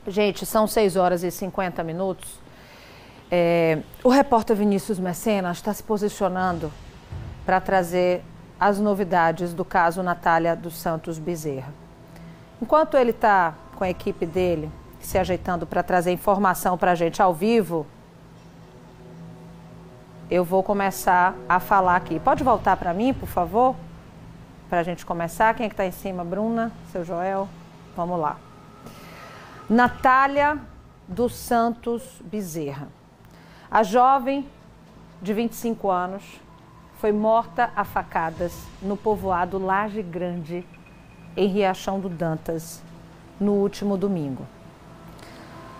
Gente, são 6h50. O repórter Vinícius Mecenas está se posicionando para trazer as novidades do caso Natália dos Santos Bezerra. Enquanto ele está com a equipe dele se ajeitando para trazer informação para a gente ao vivo, eu vou começar a falar aqui. Pode voltar para mim, por favor? Para a gente começar. Quem é que está em cima? Bruna? Seu Joel? Vamos lá. Natália dos Santos Bezerra. A jovem de 25 anos foi morta a facadas no povoado Laje Grande, em Riachão do Dantas, no último domingo.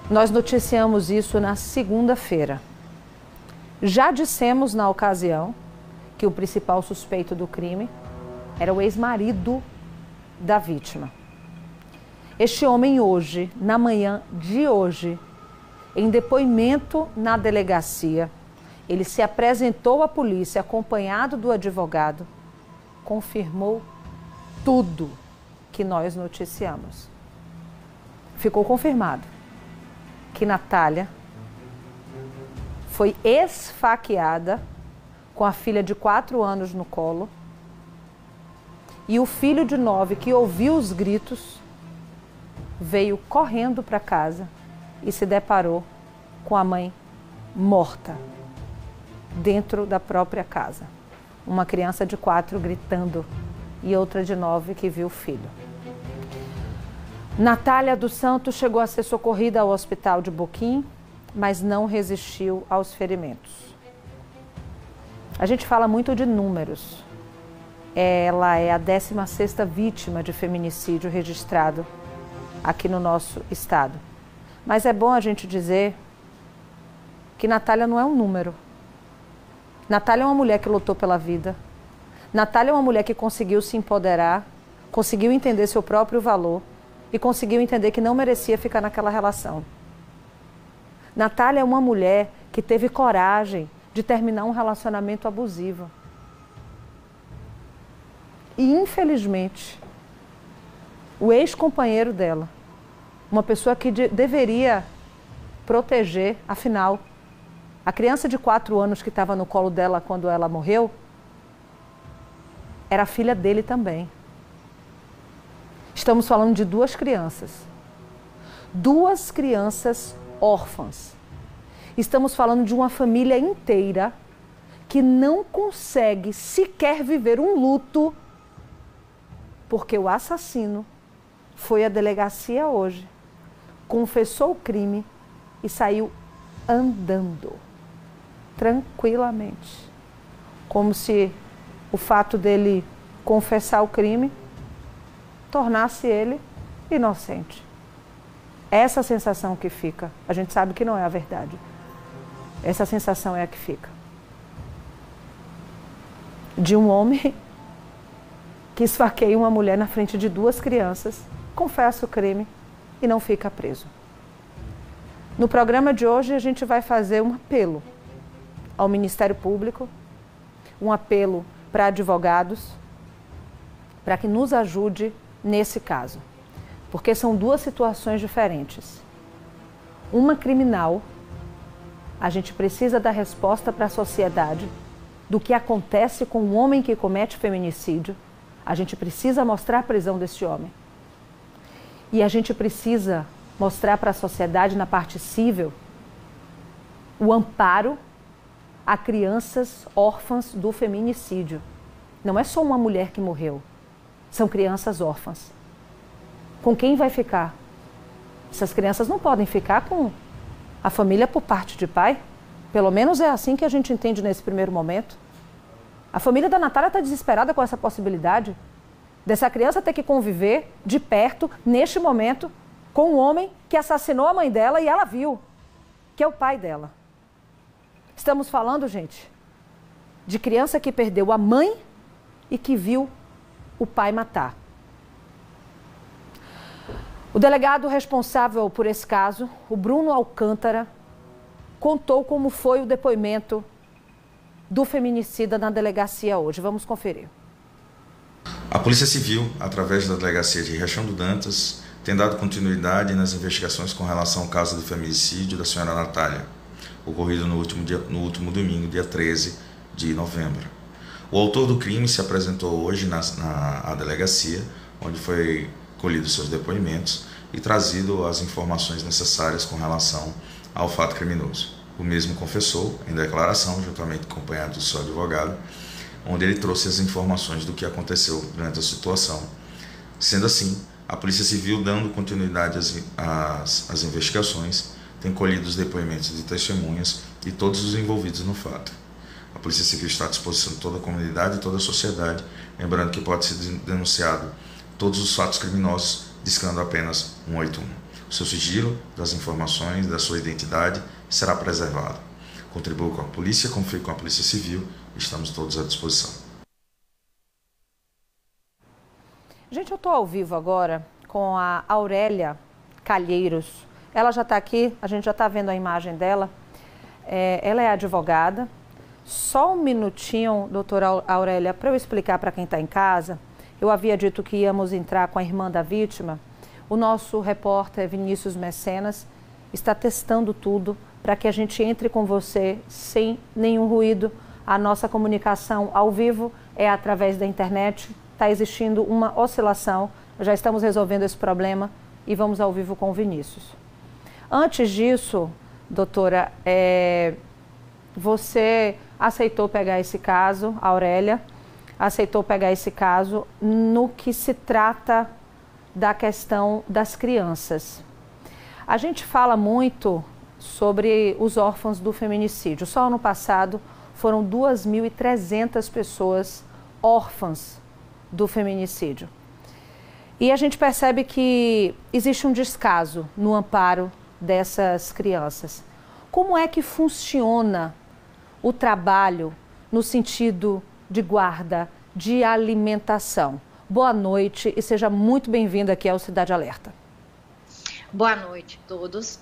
Nós noticiamos isso na segunda-feira. Já dissemos na ocasião que o principal suspeito do crime era o ex-marido da vítima. Este homem hoje, na manhã de hoje, em depoimento na delegacia, ele se apresentou à polícia acompanhado do advogado, confirmou tudo que nós noticiamos. Ficou confirmado que Natália foi esfaqueada com a filha de 4 anos no colo e o filho de 9, que ouviu os gritos, veio correndo para casa e se deparou com a mãe morta dentro da própria casa. Uma criança de 4 gritando e outra de 9 que viu o filho. Natália dos Santos chegou a ser socorrida ao hospital de Boquim, mas não resistiu aos ferimentos. A gente fala muito de números. Ela é a 16ª vítima de feminicídio registrado aqui no nosso estado. Mas é bom a gente dizer que Natália não é um número. Natália é uma mulher que lutou pela vida. Natália é uma mulher que conseguiu se empoderar, conseguiu entender seu próprio valor e conseguiu entender que não merecia ficar naquela relação. Natália é uma mulher que teve coragem de terminar um relacionamento abusivo. E, infelizmente, o ex-companheiro dela, uma pessoa que deveria proteger, afinal, a criança de 4 anos que estava no colo dela quando ela morreu, era filha dele também. Estamos falando de 2 crianças. 2 crianças órfãs. Estamos falando de uma família inteira que não consegue sequer viver um luto porque o assassino foi à delegacia hoje, confessou o crime e saiu andando, tranquilamente. Como se o fato dele confessar o crime tornasse ele inocente. Essa sensação que fica, a gente sabe que não é a verdade. Essa sensação é a que fica. De um homem que esfaqueia uma mulher na frente de 2 crianças, confessa o crime e não fica preso. No programa de hoje a gente vai fazer um apelo ao Ministério Público, um apelo para advogados, para que nos ajude nesse caso. Porque são 2 situações diferentes. Uma criminal, a gente precisa dar resposta para a sociedade do que acontece com um homem que comete feminicídio. A gente precisa mostrar a prisão desse homem. E a gente precisa mostrar para a sociedade, na parte civil, o amparo a crianças órfãs do feminicídio. Não é só uma mulher que morreu, são crianças órfãs. Com quem vai ficar? Essas crianças não podem ficar com a família por parte de pai. Pelo menos é assim que a gente entende nesse primeiro momento. A família da Natália está desesperada com essa possibilidade dessa criança ter que conviver de perto, neste momento, com um homem que assassinou a mãe dela e ela viu, que é o pai dela. Estamos falando, gente, de criança que perdeu a mãe e que viu o pai matar. O delegado responsável por esse caso, o Bruno Alcântara, contou como foi o depoimento do feminicida na delegacia hoje. Vamos conferir. A Polícia Civil, através da delegacia de Riachão do Dantas, tem dado continuidade nas investigações com relação ao caso do feminicídio da senhora Natália, ocorrido no último domingo, dia 13 de novembro. O autor do crime se apresentou hoje na delegacia, onde foi colhido seus depoimentos e trazido as informações necessárias com relação ao fato criminoso. O mesmo confessou em declaração, juntamente acompanhado do seu advogado, onde ele trouxe as informações do que aconteceu durante a situação. Sendo assim, a Polícia Civil, dando continuidade às investigações, tem colhido os depoimentos de testemunhas e todos os envolvidos no fato. A Polícia Civil está à disposição de toda a comunidade e toda a sociedade, lembrando que pode ser denunciado todos os fatos criminosos, discando apenas 181. O seu sigilo das informações, da sua identidade, será preservado. Contribua com a polícia, confie com a Polícia Civil, estamos todos à disposição. Gente, eu estou ao vivo agora com a Aurélia Calheiros. Ela já está aqui, a gente já está vendo a imagem dela. Ela é advogada. Só um minutinho, doutora Aurélia, para eu explicar para quem está em casa. Eu havia dito que íamos entrar com a irmã da vítima. O nosso repórter Vinícius Mecenas está testando tudo para que a gente entre com você sem nenhum ruído. A nossa comunicação ao vivo é através da internet. Está existindo uma oscilação. Já estamos resolvendo esse problema e vamos ao vivo com o Vinícius. Antes disso, doutora, você aceitou pegar esse caso, a Aurélia aceitou pegar esse caso no que se trata da questão das crianças. A gente fala muito sobre os órfãos do feminicídio. Só ano passado foram 2.300 pessoas órfãs do feminicídio. E a gente percebe que existe um descaso no amparo dessas crianças. Como é que funciona o trabalho no sentido de guarda, de alimentação? Boa noite e seja muito bem-vindo aqui ao Cidade Alerta. Boa noite a todos.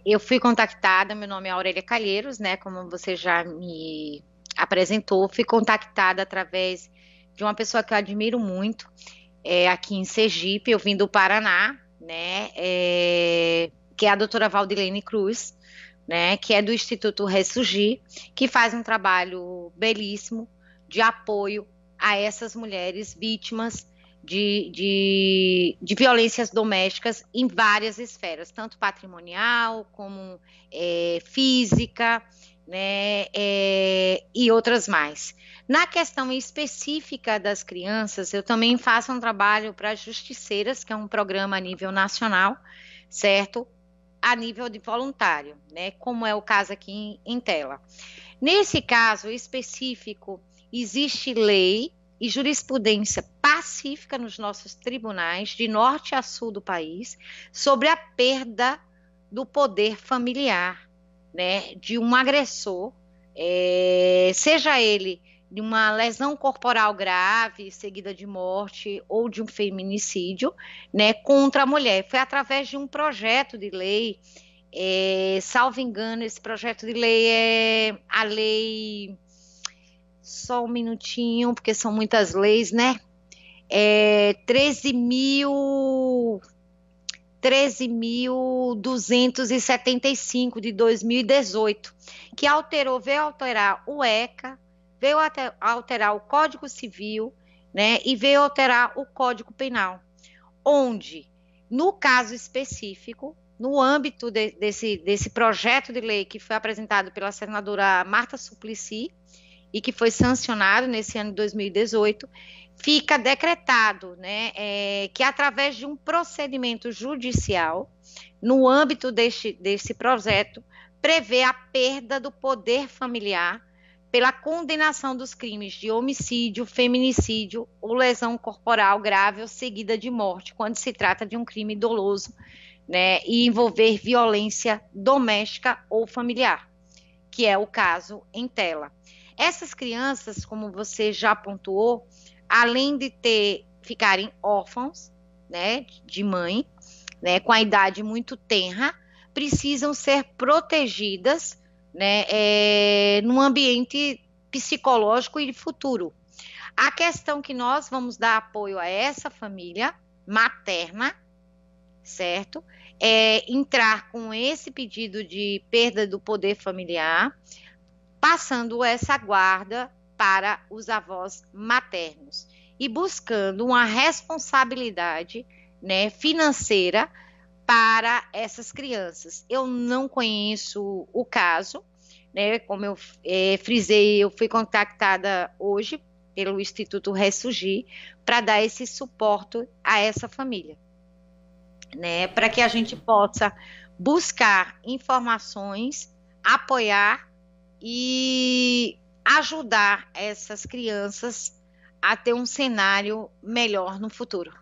Eu fui contactada, meu nome é Aurélia Calheiros, né, como você já me apresentou, fui contactada através de uma pessoa que eu admiro muito, aqui em Sergipe, eu vim do Paraná, né, que é a doutora Valdilene Cruz, né, que é do Instituto Ressurgir, que faz um trabalho belíssimo de apoio a essas mulheres vítimas de violências domésticas em várias esferas, tanto patrimonial como física, né, e outras mais. Na questão específica das crianças, eu também faço um trabalho para as justiceiras, que é um programa a nível nacional, certo? A nível de voluntário, né? Como é o caso aqui em tela. Nesse caso específico, existe lei e jurisprudência pacífica nos nossos tribunais, de norte a sul do país, sobre a perda do poder familiar, né, de um agressor, seja ele de uma lesão corporal grave, seguida de morte, ou de um feminicídio, né, contra a mulher. Foi através de um projeto de lei, salvo engano, esse projeto de lei é a lei... Só um minutinho, porque são muitas leis, né? 13.275 de 2018, que veio alterar o ECA, veio alterar o Código Civil, né? E veio alterar o Código Penal, onde, no caso específico, no âmbito desse projeto de lei que foi apresentado pela senadora Marta Suplicy, e que foi sancionado nesse ano de 2018, fica decretado, né, que através de um procedimento judicial, no âmbito desse projeto, prevê a perda do poder familiar pela condenação dos crimes de homicídio, feminicídio ou lesão corporal grave ou seguida de morte, quando se trata de um crime doloso, né, e envolver violência doméstica ou familiar, que é o caso em tela. Essas crianças, como você já pontuou, além de ficarem órfãos, né, de mãe, né, com a idade muito tenra, precisam ser protegidas, né, num ambiente psicológico e futuro. A questão que nós vamos dar apoio a essa família, materna, certo? Entrar com esse pedido de perda do poder familiar, passando essa guarda para os avós maternos e buscando uma responsabilidade, né, financeira para essas crianças. Eu não conheço o caso, né, como eu frisei, eu fui contactada hoje pelo Instituto Ressurgir para dar esse suporte a essa família, né, para que a gente possa buscar informações, apoiar e ajudar essas crianças a ter um cenário melhor no futuro.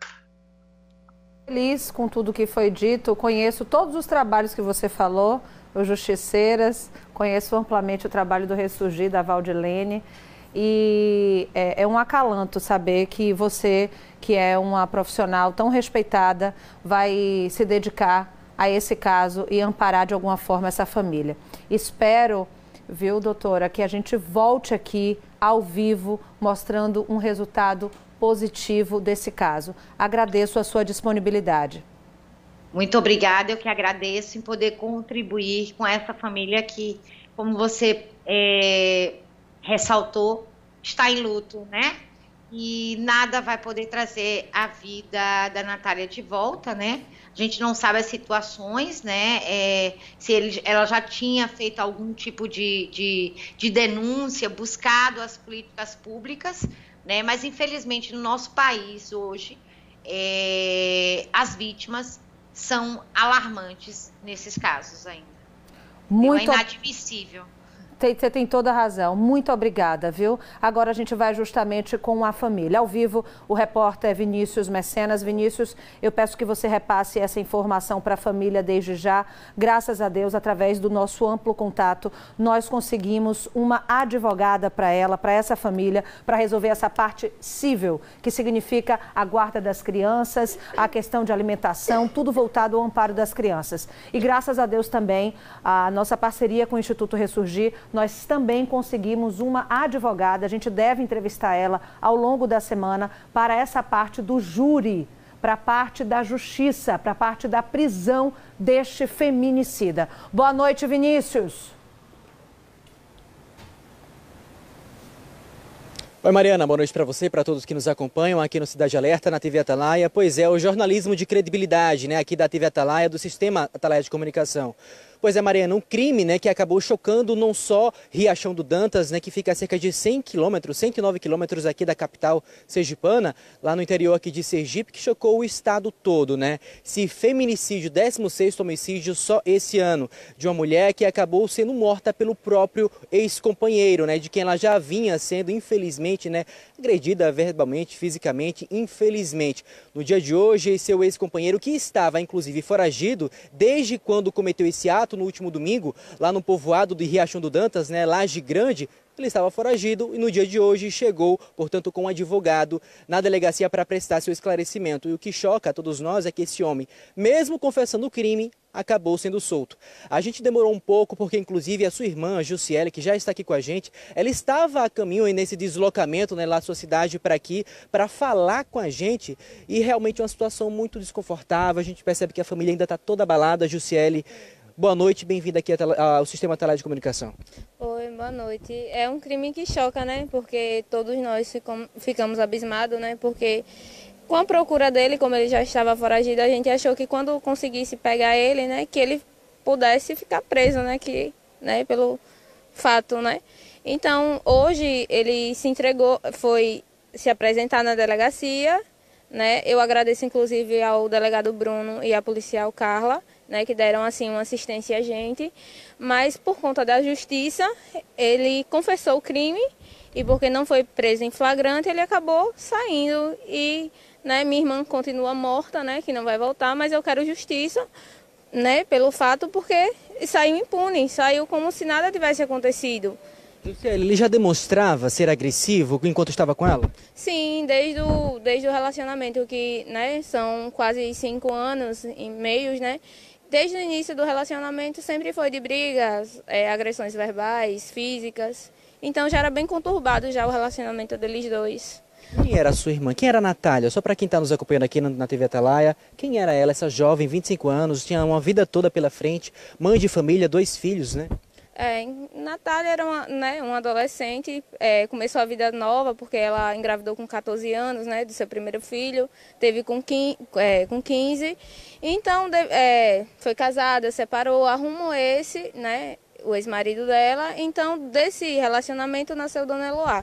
Feliz com tudo que foi dito, conheço todos os trabalhos que você falou, os Justiceiras, conheço amplamente o trabalho do Ressurgir, da Valdilene, e é um acalanto saber que você, que é uma profissional tão respeitada, vai se dedicar a esse caso e amparar de alguma forma essa família. Espero, viu, doutora, que a gente volte aqui ao vivo mostrando um resultado positivo desse caso. Agradeço a sua disponibilidade. Muito obrigada, eu que agradeço em poder contribuir com essa família que, como você ressaltou, está em luto, né? E nada vai poder trazer a vida da Natália de volta, né? A gente não sabe as situações, né? Se ela já tinha feito algum tipo de denúncia, buscado as políticas públicas, né? Mas infelizmente no nosso país hoje as vítimas são alarmantes nesses casos ainda. É inadmissível. Você tem toda a razão. Muito obrigada, viu? Agora a gente vai justamente com a família. Ao vivo, o repórter Vinícius Mecenas. Vinícius, eu peço que você repasse essa informação para a família desde já. Graças a Deus, através do nosso amplo contato, nós conseguimos uma advogada para ela, para essa família, para resolver essa parte civil, que significa a guarda das crianças, a questão de alimentação, tudo voltado ao amparo das crianças. E graças a Deus também, a nossa parceria com o Instituto Ressurgir, nós também conseguimos uma advogada, a gente deve entrevistar ela ao longo da semana para essa parte do júri, para a parte da justiça, para a parte da prisão deste feminicida. Boa noite, Vinícius. Oi, Mariana, boa noite para você e para todos que nos acompanham aqui no Cidade Alerta, na TV Atalaia. Pois é, o jornalismo de credibilidade, né, aqui da TV Atalaia, do Sistema Atalaia de Comunicação. Pois é, Mariana, um crime, né, que acabou chocando não só Riachão do Dantas, né, que fica a cerca de 100 quilômetros, 109 quilômetros aqui da capital sergipana, lá no interior aqui de Sergipe, que chocou o estado todo, né? Esse feminicídio, 16º homicídio só esse ano, de uma mulher que acabou sendo morta pelo próprio ex-companheiro, né, de quem ela já vinha sendo, infelizmente, né, agredida verbalmente, fisicamente, infelizmente. No dia de hoje, seu ex-companheiro, que estava, inclusive, foragido desde quando cometeu esse ato, no último domingo, lá no povoado de Riachão do Dantas, né, Laje Grande, ele estava foragido e no dia de hoje chegou, portanto, com um advogado na delegacia para prestar seu esclarecimento. E o que choca a todos nós é que esse homem, mesmo confessando o crime, acabou sendo solto. A gente demorou um pouco porque, inclusive, a sua irmã, a Jussiele, que já está aqui com a gente, ela estava a caminho nesse deslocamento, né, lá da sua cidade para aqui, para falar com a gente, e realmente é uma situação muito desconfortável. A gente percebe que a família ainda está toda abalada. Jussiele, boa noite, bem-vinda aqui ao Sistema Atalaia de Comunicação. Oi, boa noite. É um crime que choca, né? Porque todos nós ficamos abismados, né? Porque com a procura dele, como ele já estava foragido, a gente achou que quando conseguisse pegar ele, né, que ele pudesse ficar preso, né, né, pelo fato, né? Então, hoje ele se entregou, foi se apresentar na delegacia, né? Eu agradeço inclusive ao delegado Bruno e à policial Carla, né, que deram assim uma assistência a gente, mas por conta da justiça, ele confessou o crime e porque não foi preso em flagrante, ele acabou saindo e, né, minha irmã continua morta, né, que não vai voltar, mas eu quero justiça, né, pelo fato porque saiu impune, saiu como se nada tivesse acontecido. Ele já demonstrava ser agressivo enquanto estava com ela? Sim, desde o relacionamento, que, né, são quase 5 anos e meio, né? Desde o início do relacionamento sempre foi de brigas, agressões verbais, físicas. Então já era bem conturbado já o relacionamento deles dois. Quem era a sua irmã? Quem era a Natália? Só para quem está nos acompanhando aqui na TV Atalaia, quem era ela, essa jovem, 25 anos, tinha uma vida toda pela frente, mãe de família, 2 filhos, né? Natália era uma adolescente, começou a vida nova porque ela engravidou com 14 anos, né, do seu primeiro filho, teve com 15, então foi casada, separou, arrumou esse, né, o ex-marido dela, então desse relacionamento nasceu Dona Eloá,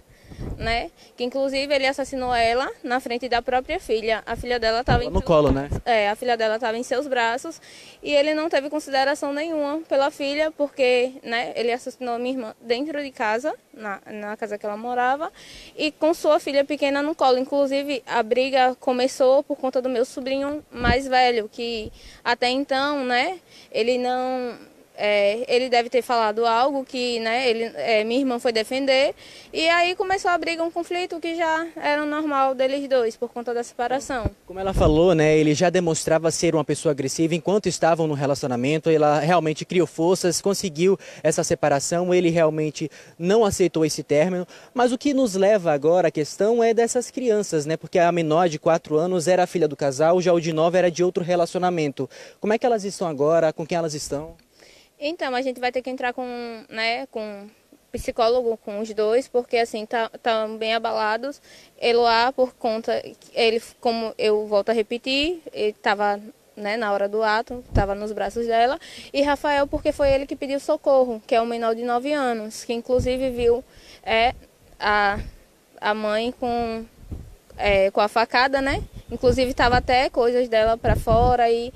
né, que inclusive ele assassinou ela na frente da própria filha. A filha dela estava no colo, né? A filha dela estava em seus braços e ele não teve consideração nenhuma pela filha, porque, né, ele assassinou a minha irmã dentro de casa, na casa que ela morava, e com sua filha pequena no colo. Inclusive, a briga começou por conta do meu sobrinho mais velho, que até então, né, ele não... ele deve ter falado algo que, né, minha irmã foi defender, e aí começou a briga, um conflito que já era normal deles dois, por conta da separação. Como ela falou, né, ele já demonstrava ser uma pessoa agressiva enquanto estavam no relacionamento, ela realmente criou forças, conseguiu essa separação, ele realmente não aceitou esse término, mas o que nos leva agora, a questão é dessas crianças, né, porque a menor de 4 anos era a filha do casal, já o de 9 era de outro relacionamento. Como é que elas estão agora, com quem elas estão? Então, a gente vai ter que entrar com psicólogo com os dois, porque assim, tá bem abalados. Eloá, por conta, ele, como eu volto a repetir, ele estava, né, na hora do ato, estava nos braços dela. E Rafael, porque foi ele que pediu socorro, que é um menor de 9 anos, que inclusive viu a mãe com a facada, né? Inclusive estava até coisas dela para fora e...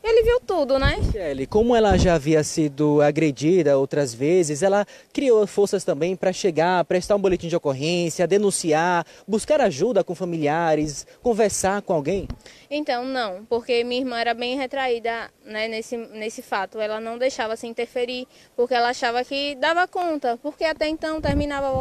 ele viu tudo, né? Kelly, como ela já havia sido agredida outras vezes, ela criou forças também para chegar, prestar um boletim de ocorrência, denunciar, buscar ajuda com familiares, conversar com alguém? Então, não, porque minha irmã era bem retraída, né, nesse fato. Ela não deixava se interferir, porque ela achava que dava conta, porque até então terminava,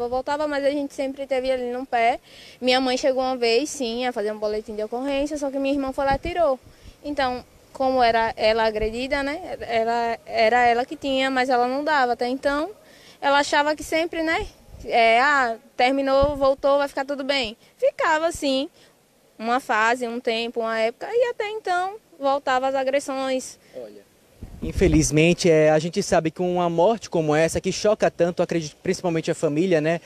voltava, mas a gente sempre teve ali no pé. Minha mãe chegou uma vez, sim, a fazer um boletim de ocorrência, só que minha irmã foi lá e tirou. Então, como era ela agredida, né, era ela que tinha, mas ela não dava. Até então, ela achava que sempre, né, terminou, voltou, vai ficar tudo bem. Ficava assim, uma fase, um tempo, uma época, e até então voltava as agressões. Olha, infelizmente, a gente sabe que uma morte como essa, que choca tanto, acredito, principalmente a família, né,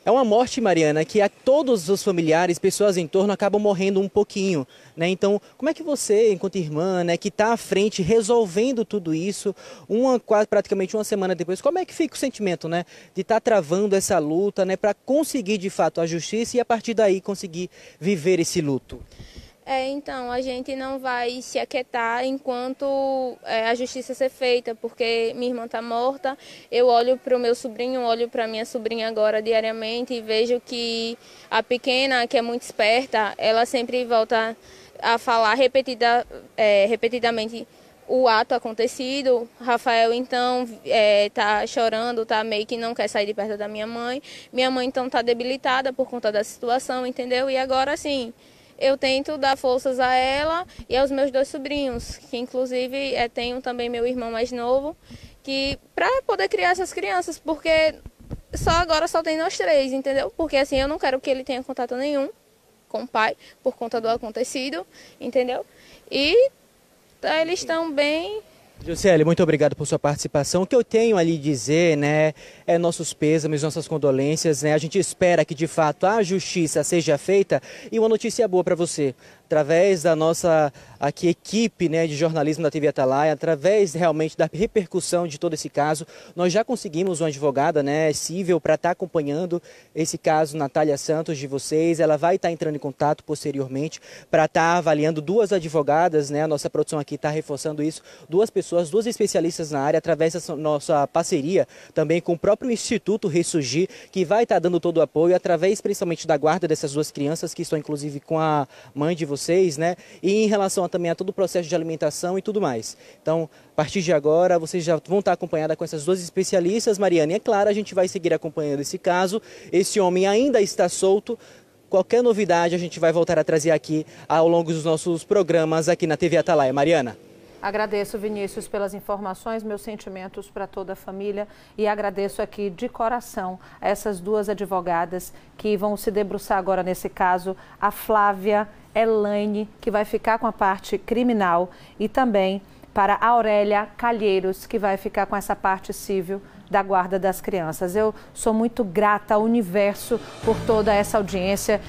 é uma morte, Mariana, que a todos os familiares, pessoas em torno, acabam morrendo um pouquinho, né? Então, como é que você, enquanto irmã, né, que está à frente, resolvendo tudo isso, praticamente uma semana depois, como é que fica o sentimento, né, de estar travando essa luta, né, para conseguir de fato a justiça e a partir daí conseguir viver esse luto? Então, a gente não vai se aquietar enquanto a justiça ser feita, porque minha irmã está morta. Eu olho para o meu sobrinho, olho para minha sobrinha agora diariamente e vejo que a pequena, que é muito esperta, ela sempre volta a falar repetidamente o ato acontecido. Rafael, então, tá chorando, tá meio que não quer sair de perto da minha mãe. Minha mãe, então, tá debilitada por conta da situação, entendeu? E agora, assim... eu tento dar forças a ela e aos meus 2 sobrinhos, que inclusive tenho também meu irmão mais novo, que para poder criar essas crianças, porque agora só tem nós 3, entendeu? Porque assim, eu não quero que ele tenha contato nenhum com o pai, por conta do acontecido, entendeu? E eles estão bem... Josiele, muito obrigado por sua participação. O que eu tenho ali dizer, né, é nossos pêsames, nossas condolências, né? A gente espera que de fato a justiça seja feita e uma notícia boa para você. Através da nossa equipe, né, de jornalismo da TV Atalaia, através realmente da repercussão de todo esse caso, nós já conseguimos uma advogada, né, civil para estar acompanhando esse caso, Natália Santos, de vocês. Ela vai estar entrando em contato posteriormente para estar avaliando 2 advogadas, né, a nossa produção aqui está reforçando isso, 2 pessoas, 2 especialistas na área, através dessa nossa parceria também com o próprio Instituto Ressurgir, que vai estar dando todo o apoio, através principalmente da guarda dessas 2 crianças, que estão inclusive com a mãe de vocês, né? E em relação também a todo o processo de alimentação e tudo mais. Então, a partir de agora, vocês já vão estar acompanhadas com essas 2 especialistas, Mariana. E é claro, a gente vai seguir acompanhando esse caso. Esse homem ainda está solto. Qualquer novidade a gente vai voltar a trazer aqui ao longo dos nossos programas aqui na TV Atalaia. Mariana. Agradeço, Vinícius, pelas informações, meus sentimentos para toda a família e agradeço aqui de coração a essas duas advogadas que vão se debruçar agora nesse caso, a Flávia Elaine, que vai ficar com a parte criminal, e também para a Aurélia Calheiros, que vai ficar com essa parte civil da guarda das crianças. Eu sou muito grata ao universo por toda essa audiência.